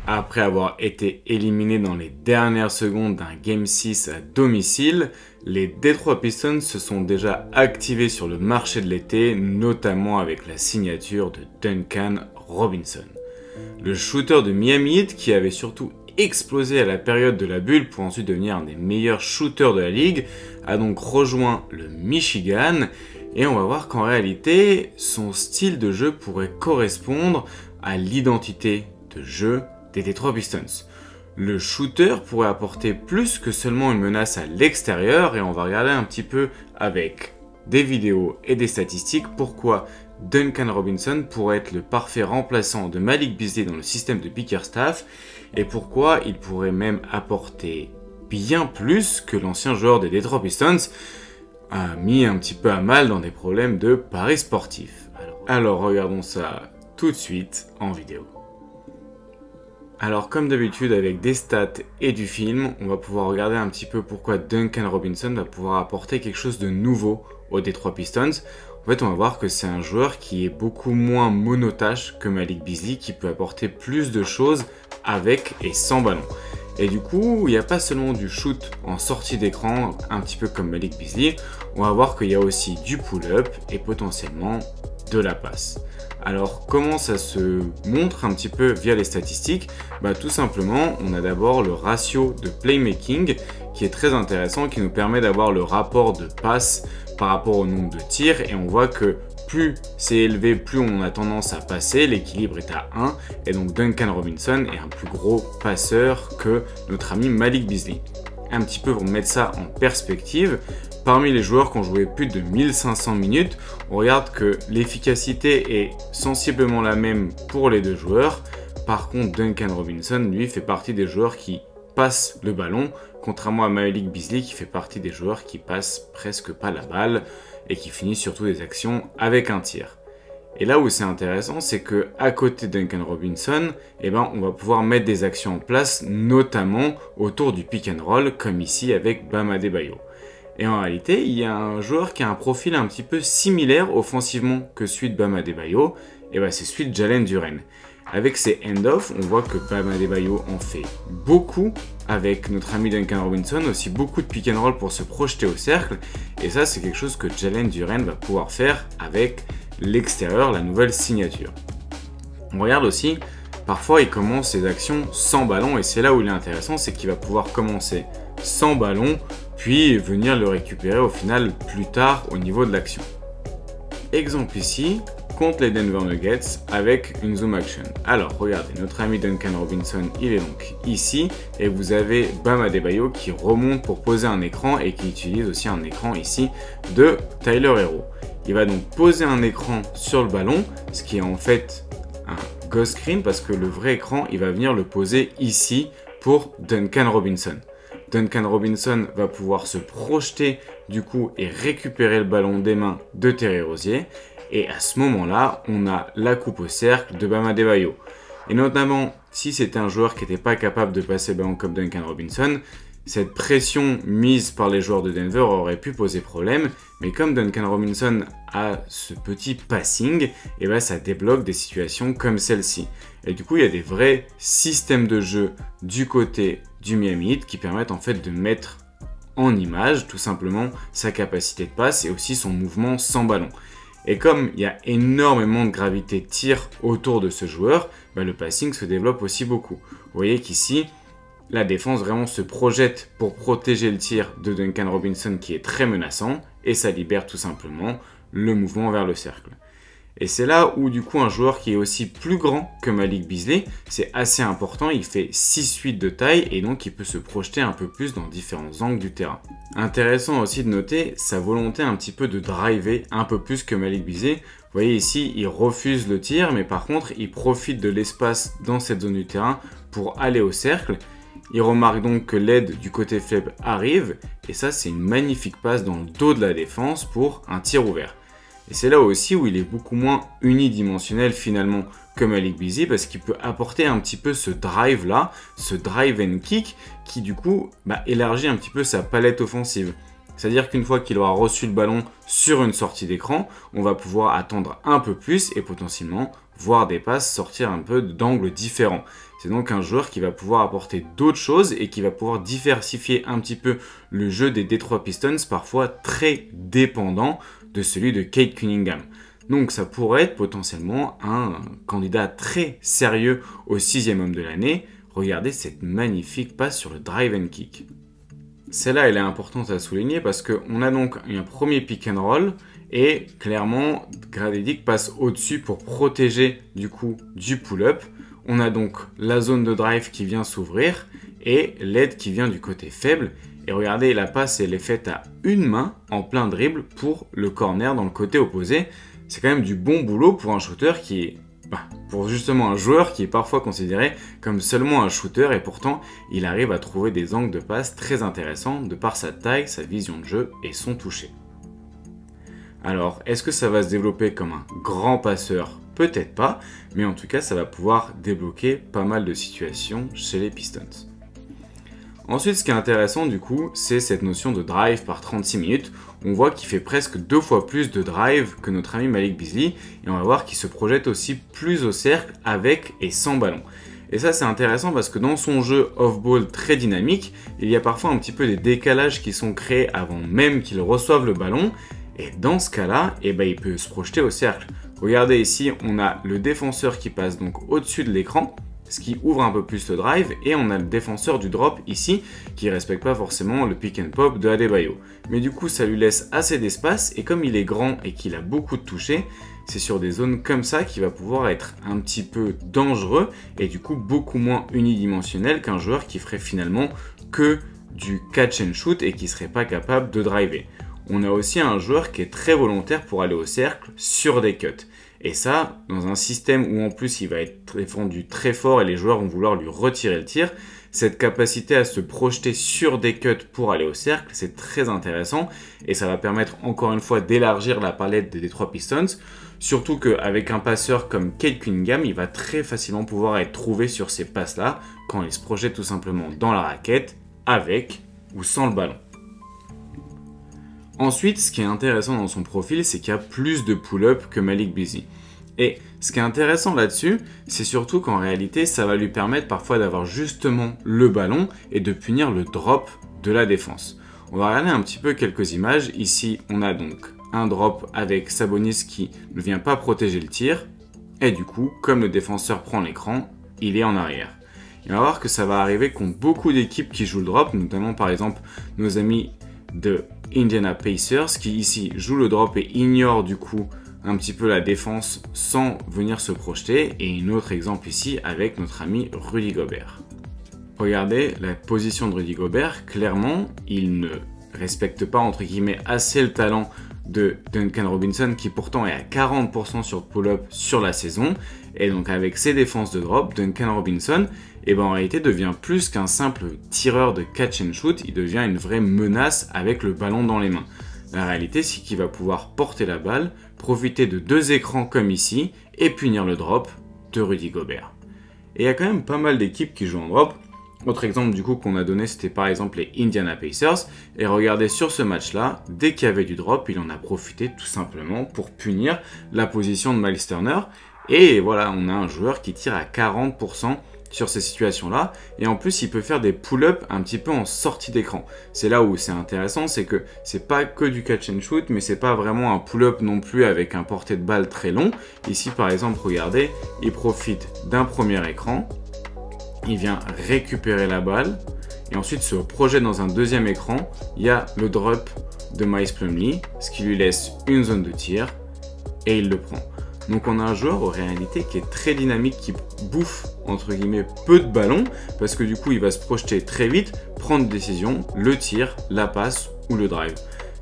Après avoir été éliminés dans les dernières secondes d'un Game 6 à domicile, les Detroit Pistons se sont déjà activés sur le marché de l'été, notamment avec la signature de Duncan Robinson. Le shooter de Miami Heat qui avait surtout explosé à la période de la bulle pour ensuite devenir un des meilleurs shooters de la ligue, a donc rejoint le Michigan et on va voir qu'en réalité, son style de jeu pourrait correspondre à l'identité de jeu des Detroit Pistons. Le shooter pourrait apporter plus que seulement une menace à l'extérieur et on va regarder un petit peu avec des vidéos et des statistiques pourquoi Duncan Robinson pourrait être le parfait remplaçant de Malik Beasley dans le système de Bickerstaff et pourquoi il pourrait même apporter bien plus que l'ancien joueur des Detroit Pistons a mis un petit peu à mal dans des problèmes de paris sportifs. Alors regardons ça tout de suite en vidéo. Alors comme d'habitude avec des stats et du film, on va pouvoir regarder un petit peu pourquoi Duncan Robinson va pouvoir apporter quelque chose de nouveau aux Detroit Pistons. En fait on va voir que c'est un joueur qui est beaucoup moins monotâche que Malik Beasley, qui peut apporter plus de choses avec et sans ballon. Et du coup, il n'y a pas seulement du shoot en sortie d'écran, un petit peu comme Malik Beasley, on va voir qu'il y a aussi du pull-up et potentiellement de la passe. Alors comment ça se montre un petit peu via les statistiques? Tout simplement, on a d'abord le ratio de playmaking qui est très intéressant, qui nous permet d'avoir le rapport de passe par rapport au nombre de tirs et on voit que plus c'est élevé, plus on a tendance à passer, l'équilibre est à 1 et donc Duncan Robinson est un plus gros passeur que notre ami Malik Beasley. Un petit peu pour mettre ça en perspective, parmi les joueurs qui ont joué plus de 1500 minutes, on regarde que l'efficacité est sensiblement la même pour les deux joueurs. Par contre, Duncan Robinson, lui, fait partie des joueurs qui passent le ballon, contrairement à Malik Beasley qui fait partie des joueurs qui passent presque pas la balle et qui finissent surtout des actions avec un tir. Et là où c'est intéressant, c'est que à côté de Duncan Robinson, on va pouvoir mettre des actions en place, notamment autour du pick and roll, comme ici avec Bam Adebayo. Et en réalité, il y a un joueur qui a un profil un petit peu similaire offensivement que celui de Bam Adebayo, c'est celui de Jalen Duren. Avec ses end-off, on voit que Bam Adebayo en fait beaucoup avec notre ami Duncan Robinson, aussi beaucoup de pick and roll pour se projeter au cercle. Et ça, c'est quelque chose que Jalen Duren va pouvoir faire avec l'extérieur, la nouvelle signature. On regarde aussi, parfois il commence ses actions sans ballon et c'est là où il est intéressant, c'est qu'il va pouvoir commencer sans ballon, puis venir le récupérer au final plus tard au niveau de l'action. Exemple ici, contre les Denver Nuggets avec une zoom action. Alors regardez, notre ami Duncan Robinson, il est donc ici et vous avez Bam Adebayo qui remonte pour poser un écran et qui utilise aussi un écran ici de Tyler Herro. Il va donc poser un écran sur le ballon, ce qui est en fait un ghost screen parce que le vrai écran, il va venir le poser ici pour Duncan Robinson. Duncan Robinson va pouvoir se projeter du coup et récupérer le ballon des mains de Terry Rozier. Et à ce moment-là, on a la coupe au cercle de Bam Adebayo. Et notamment, si c'était un joueur qui n'était pas capable de passer le ballon comme Duncan Robinson, cette pression mise par les joueurs de Denver aurait pu poser problème. Mais comme Duncan Robinson a ce petit passing, ça débloque des situations comme celle-ci. Et du coup, il y a des vrais systèmes de jeu du côté du Miami Heat qui permettent en fait de mettre en image tout simplement sa capacité de passe et aussi son mouvement sans ballon. Et comme il y a énormément de gravité de tir autour de ce joueur, le passing se développe aussi beaucoup. Vous voyez qu'ici, la défense vraiment se projette pour protéger le tir de Duncan Robinson qui est très menaçant et ça libère tout simplement le mouvement vers le cercle. Et c'est là où du coup un joueur qui est aussi plus grand que Malik Beasley, c'est assez important, il fait 6'8" de taille et donc il peut se projeter un peu plus dans différents angles du terrain. Intéressant aussi de noter sa volonté un petit peu de driver un peu plus que Malik Beasley. Vous voyez ici, il refuse le tir mais par contre il profite de l'espace dans cette zone du terrain pour aller au cercle. Il remarque donc que l'aide du côté faible arrive et ça c'est une magnifique passe dans le dos de la défense pour un tir ouvert. Et c'est là aussi où il est beaucoup moins unidimensionnel finalement que Malik Beasley parce qu'il peut apporter un petit peu ce drive là, ce drive and kick qui du coup élargit un petit peu sa palette offensive. C'est-à-dire qu'une fois qu'il aura reçu le ballon sur une sortie d'écran, on va pouvoir attendre un peu plus et potentiellement voir des passes sortir un peu d'angles différents. C'est donc un joueur qui va pouvoir apporter d'autres choses et qui va pouvoir diversifier un petit peu le jeu des Detroit Pistons, parfois très dépendant de celui de Cade Cunningham. Donc ça pourrait être potentiellement un candidat très sérieux au 6e homme de l'année. Regardez cette magnifique passe sur le drive and kick. Celle-là, elle est importante à souligner parce qu'on a donc un premier pick and roll et clairement, Grady Dick passe au-dessus pour protéger du coup du pull-up. On a donc la zone de drive qui vient s'ouvrir et l'aide qui vient du côté faible. Et regardez, la passe, elle est faite à une main en plein dribble pour le corner dans le côté opposé. C'est quand même du bon boulot pour un shooter qui est... pour justement un joueur qui est parfois considéré comme seulement un shooter et pourtant il arrive à trouver des angles de passe très intéressants de par sa taille, sa vision de jeu et son toucher. Alors, est-ce que ça va se développer comme un grand passeur? Peut-être pas, mais en tout cas ça va pouvoir débloquer pas mal de situations chez les Pistons. Ensuite, ce qui est intéressant du coup, c'est cette notion de drive par 36 minutes. On voit qu'il fait presque 2 fois plus de drive que notre ami Malik Beasley. Et on va voir qu'il se projette aussi plus au cercle avec et sans ballon. Et ça, c'est intéressant parce que dans son jeu off-ball très dynamique, il y a parfois un petit peu des décalages qui sont créés avant même qu'il reçoive le ballon. Et dans ce cas-là, il peut se projeter au cercle. Regardez ici, on a le défenseur qui passe donc au-dessus de l'écran, ce qui ouvre un peu plus le drive, et on a le défenseur du drop ici, qui ne respecte pas forcément le pick and pop de Adebayo. Mais du coup, ça lui laisse assez d'espace, et comme il est grand et qu'il a beaucoup de toucher, c'est sur des zones comme ça qu'il va pouvoir être un petit peu dangereux, et du coup beaucoup moins unidimensionnel qu'un joueur qui ferait finalement que du catch and shoot et qui ne serait pas capable de driver. On a aussi un joueur qui est très volontaire pour aller au cercle sur des cuts. Et ça, dans un système où en plus il va être défendu très fort et les joueurs vont vouloir lui retirer le tir, cette capacité à se projeter sur des cuts pour aller au cercle, c'est très intéressant et ça va permettre encore une fois d'élargir la palette des Detroit Pistons. Surtout qu'avec un passeur comme Cade Cunningham, il va très facilement pouvoir être trouvé sur ces passes-là quand il se projette tout simplement dans la raquette, avec ou sans le ballon. Ensuite, ce qui est intéressant dans son profil, c'est qu'il y a plus de pull-up que Malik Beasley. Et ce qui est intéressant là-dessus, c'est surtout qu'en réalité, ça va lui permettre parfois d'avoir justement le ballon et de punir le drop de la défense. On va regarder un petit peu quelques images. Ici, on a donc un drop avec Sabonis qui ne vient pas protéger le tir. Et du coup, comme le défenseur prend l'écran, il est en arrière. Et on va voir que ça va arriver contre beaucoup d'équipes qui jouent le drop, notamment par exemple nos amis de Indiana Pacers qui ici jouent le drop et ignorent du coup un petit peu la défense sans venir se projeter. Et un autre exemple ici avec notre ami Rudy Gobert. Regardez la position de Rudy Gobert, clairement il ne respecte pas entre guillemets assez le talent de Duncan Robinson qui pourtant est à 40% sur pull-up sur la saison. Et donc avec ses défenses de drop, Duncan Robinson en réalité devient plus qu'un simple tireur de catch and shoot, il devient une vraie menace avec le ballon dans les mains. La réalité, c'est qu'il va pouvoir porter la balle, profiter de deux écrans comme ici et punir le drop de Rudy Gobert. Et il y a quand même pas mal d'équipes qui jouent en drop. Autre exemple du coup qu'on a donné, c'était par exemple les Indiana Pacers. Et regardez sur ce match-là, dès qu'il y avait du drop, il en a profité tout simplement pour punir la position de Miles Turner. Et voilà, on a un joueur qui tire à 40% sur ces situations-là. Et en plus, il peut faire des pull-ups un petit peu en sortie d'écran. C'est là où c'est intéressant, c'est que c'est pas que du catch and shoot, mais c'est pas vraiment un pull-up non plus avec un portée de balle très long. Ici, par exemple, regardez, il profite d'un premier écran. Il vient récupérer la balle et ensuite se projette dans un deuxième écran. Il y a le drop de Miles Plumlee, ce qui lui laisse une zone de tir et il le prend. Donc on a un joueur en réalité qui est très dynamique, qui bouffe entre guillemets peu de ballons parce que du coup il va se projeter très vite, prendre une décision, le tir, la passe ou le drive.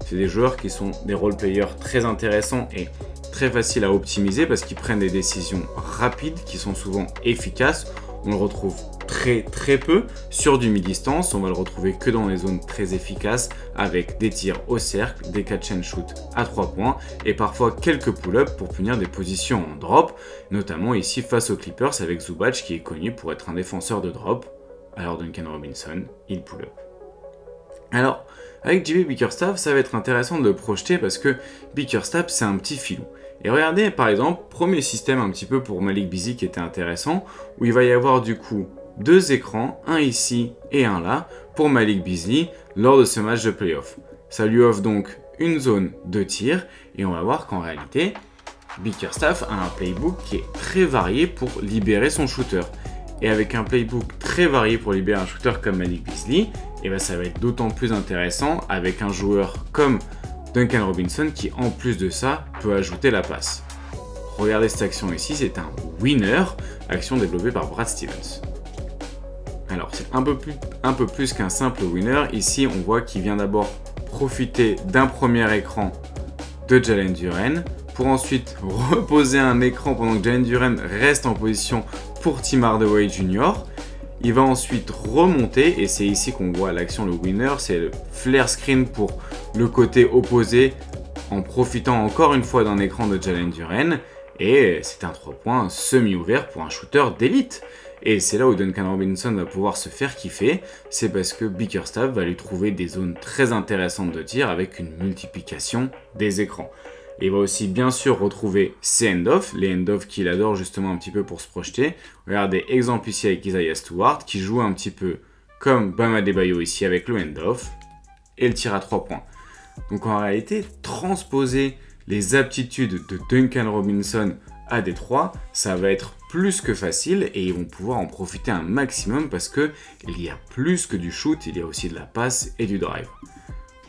C'est des joueurs qui sont des role players très intéressants et très faciles à optimiser parce qu'ils prennent des décisions rapides qui sont souvent efficaces. On le retrouve très peu sur du mi-distance, on va le retrouver que dans les zones très efficaces avec des tirs au cercle, des catch and shoot à 3 points et parfois quelques pull-ups pour punir des positions en drop, notamment ici face aux Clippers avec Zubac qui est connu pour être un défenseur de drop, alors Duncan Robinson, il pull-up. Alors, avec JB Bickerstaff, ça va être intéressant de le projeter parce que Bickerstaff, c'est un petit filou. Et regardez par exemple, premier système un petit peu pour Malik Beasley qui était intéressant, où il va y avoir du coup 2 écrans, un ici et un là, pour Malik Beasley lors de ce match de playoff. Ça lui offre donc une zone de tir, et on va voir qu'en réalité, Bickerstaff a un playbook qui est très varié pour libérer son shooter. Et avec un playbook très varié pour libérer un shooter comme Malik Beasley, et ben ça va être d'autant plus intéressant avec un joueur comme Duncan Robinson qui en plus de ça peut ajouter la passe. Regardez cette action ici, c'est un winner, action développée par Brad Stevens. Alors c'est un peu plus qu'un simple winner, ici on voit qu'il vient d'abord profiter d'un premier écran de Jalen Duren pour ensuite reposer un écran pendant que Jalen Duren reste en position pour Tim Hardaway Jr. Il va ensuite remonter et c'est ici qu'on voit l'action, le winner, c'est le flare screen pour le côté opposé en profitant encore une fois d'un écran de Jalen Duren et c'est un 3 points semi-ouvert pour un shooter d'élite. Et c'est là où Duncan Robinson va pouvoir se faire kiffer, c'est parce que Bickerstaff va lui trouver des zones très intéressantes de tir avec une multiplication des écrans. Et il va aussi bien sûr retrouver ses end-off, les end-off qu'il adore justement un petit peu pour se projeter. Regardez, exemple ici avec Isaiah Stewart qui joue un petit peu comme Bam Adebayo ici avec le end-off et le tir à 3 points. Donc en réalité, transposer les aptitudes de Duncan Robinson à Détroit, ça va être plus que facile et ils vont pouvoir en profiter un maximum parce que il y a plus que du shoot, il y a aussi de la passe et du drive.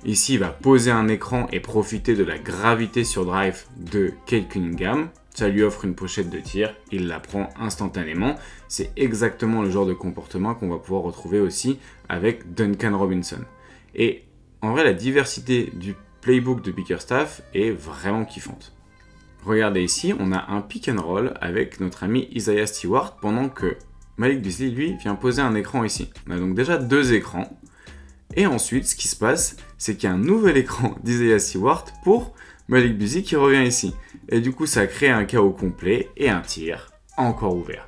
Ici, il va poser un écran et profiter de la gravité sur drive de Cade Cunningham. Ça lui offre une pochette de tir, il la prend instantanément. C'est exactement le genre de comportement qu'on va pouvoir retrouver aussi avec Duncan Robinson. Et en vrai, la diversité du playbook de Bickerstaff est vraiment kiffante. Regardez ici, on a un pick and roll avec notre ami Isaiah Stewart pendant que Malik Beasley, lui, vient poser un écran ici. On a donc déjà 2 écrans. Et ensuite, ce qui se passe, c'est qu'il y a un nouvel écran d'Isaiah Stewart pour Malik Beasley qui revient ici. Et du coup, ça crée un chaos complet et un tir encore ouvert.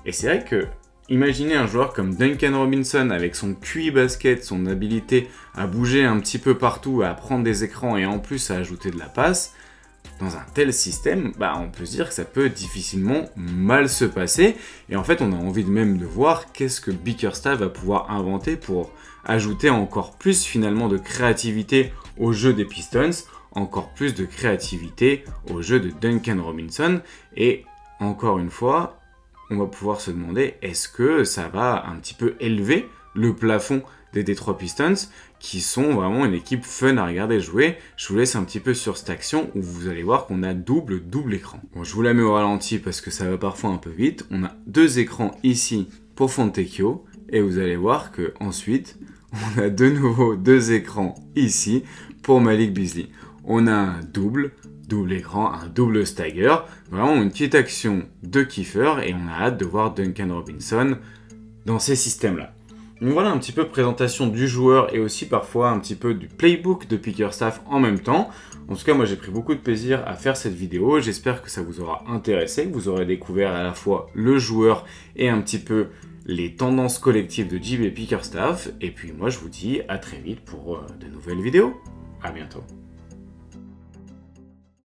Et c'est vrai que, imaginez un joueur comme Duncan Robinson avec son QI basket, son habilité à bouger un petit peu partout, à prendre des écrans et en plus à ajouter de la passe. Dans un tel système, on peut se dire que ça peut difficilement mal se passer. Et en fait, on a envie même de voir qu'est-ce que Bickerstaff va pouvoir inventer pour ajouter encore plus finalement de créativité au jeu des Pistons, encore plus de créativité au jeu de Duncan Robinson. Et encore une fois, on va pouvoir se demander est-ce que ça va un petit peu élever le plafond des Detroit Pistons qui sont vraiment une équipe fun à regarder jouer. Je vous laisse un petit peu sur cette action où vous allez voir qu'on a double écran. Bon, je vous la mets au ralenti parce que ça va parfois un peu vite. On a 2 écrans ici pour Fontecchio et vous allez voir que ensuite on a de nouveau 2 écrans ici pour Malik Beasley. On a un double écran, un double stagger, vraiment une petite action de kiffer et on a hâte de voir Duncan Robinson dans ces systèmes-là. Donc voilà un petit peu présentation du joueur et aussi parfois un petit peu du playbook de Bickerstaff en même temps. En tout cas, moi j'ai pris beaucoup de plaisir à faire cette vidéo. J'espère que ça vous aura intéressé, que vous aurez découvert à la fois le joueur et un petit peu les tendances collectives de JB Bickerstaff. Et puis moi je vous dis à très vite pour de nouvelles vidéos. À bientôt.